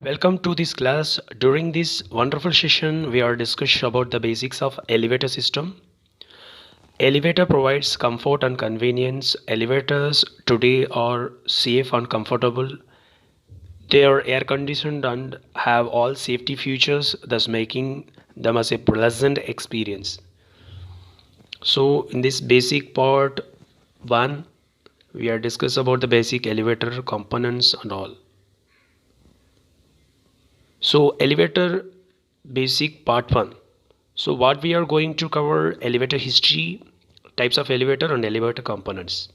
Welcome to this class. During this wonderful session, we are discussing about the basics of elevator system. Elevator provides comfort and convenience. Elevators today are safe and comfortable. They are air conditioned and have all safety features, thus making them as a pleasant experience. So in this basic part 1, we are discuss about the basic elevator components and all. So elevator basic part 1. So what we are going to cover: elevator history, types of elevator and elevator components.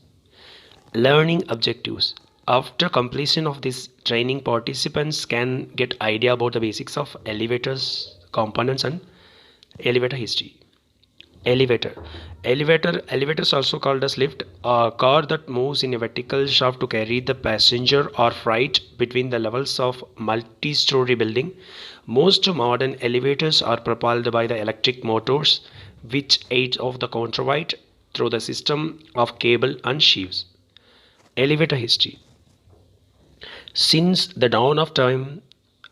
Learning objectives. After completion of this training, participants can get idea about the basics of elevators, components and elevator history. Elevators also called as lift, a car that moves in a vertical shaft to carry the passenger or freight between the levels of multi-story building. Most modern elevators are propelled by the electric motors, which aid of the counterweight through the system of cable and sheaves. Elevator history. Since the dawn of time,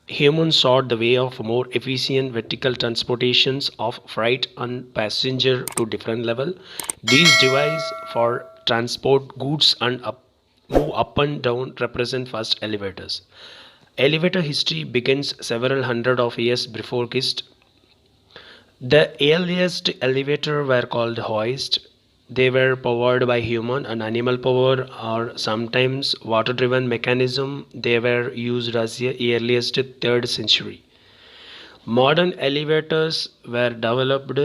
humans sought the way of more efficient vertical transportations of freight and passenger to different level. These devices for transport goods and move up and down represent first elevators. Elevator history begins several hundred of years before Christ. The earliest elevators were called hoist. They were powered by human and animal power or sometimes water-driven mechanism. They were used as the earliest 3rd century. Modern elevators were developed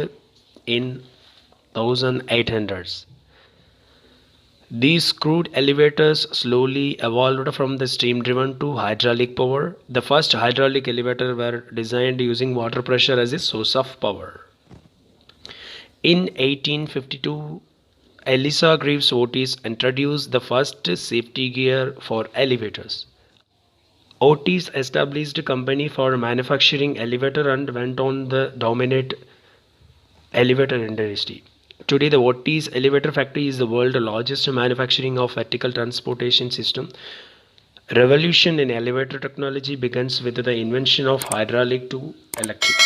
in 1800s. These crude elevators slowly evolved from the steam-driven to hydraulic power. The first hydraulic elevators were designed using water pressure as a source of power. In 1852, Eliza Greaves Otis introduced the first safety gear for elevators. Otis established a company for manufacturing elevator and went on to dominate elevator industry. Today, the Otis Elevator Factory is the world's largest manufacturing of vertical transportation system. Revolution in elevator technology begins with the invention of hydraulic to electric.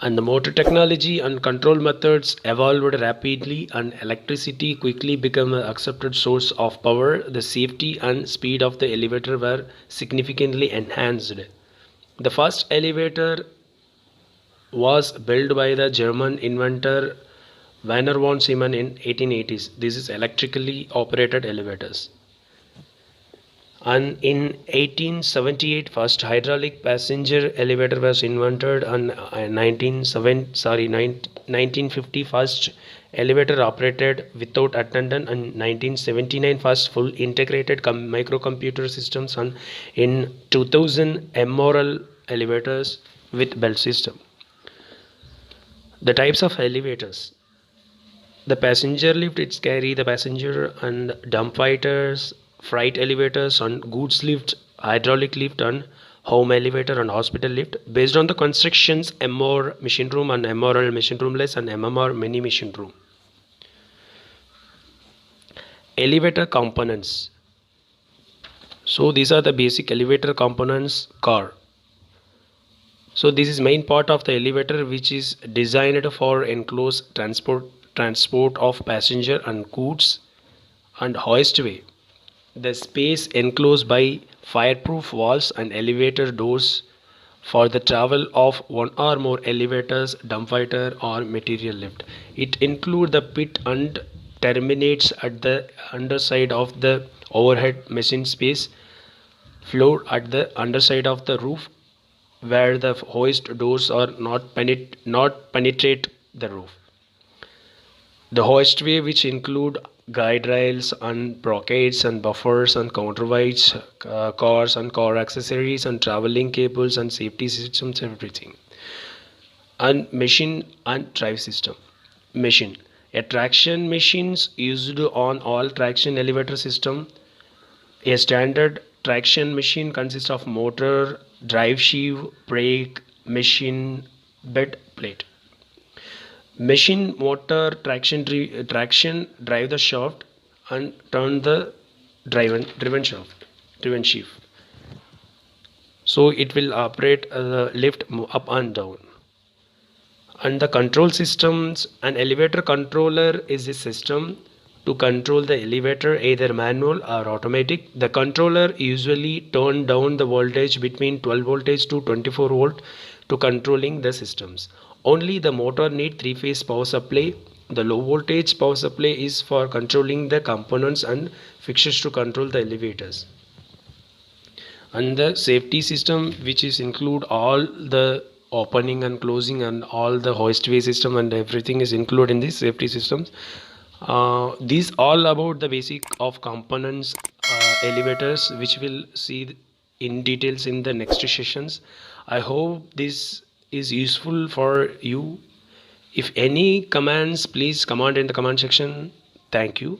And the motor technology and control methods evolved rapidly, and electricity quickly became an accepted source of power. The safety and speed of the elevator were significantly enhanced. The first elevator was built by the German inventor Werner von Siemens in 1880s. This is electrically operated elevators. And in 1878, first hydraulic passenger elevator was invented, and 1950 first elevator operated without attendant, and 1979 first full integrated microcomputer systems, and in 2000 MRL elevators with belt system. The types of elevators. The passenger lift, it's carry the passenger and dump fighters, freight elevators and goods lift, hydraulic lift and home elevator and hospital lift. Based on the constructions, MR machine room and MRL machine roomless and MMR mini machine room. Elevator components. So these are the basic elevator components. Car. So this is main part of the elevator, which is designed for enclosed transport of passenger and goods, and hoistway. The space enclosed by fireproof walls and elevator doors for the travel of one or more elevators, dump fighter or material lift. It includes the pit and terminates at the underside of the overhead machine space floor at the underside of the roof, where the hoist doors are not penetrate the roof. The hoistway, which include guide rails and brocades and buffers and counterweights, cars and car accessories and traveling cables and safety systems, everything. And machine and drive system. Machine. A traction machines used on all traction elevator system. A standard traction machine consists of motor, drive sheave, brake, machine, bed plate. Machine motor traction drive the shaft and turn the driven sheave. So it will operate the lift up and down. And the control systems, an elevator controller is a system to control the elevator, either manual or automatic. The controller usually turn down the voltage between 12 voltage to 24 volt to controlling the systems. Only the motor need three-phase power supply. The low voltage power supply is for controlling the components and fixtures to control the elevators. And the safety system, which is include all the opening and closing and all the hoistway system and everything is included in these safety systems. These all about the basic of components, elevators, which we'll see in details in the next sessions. I hope this is useful for you. If any commands, please comment in the comment section. Thank you.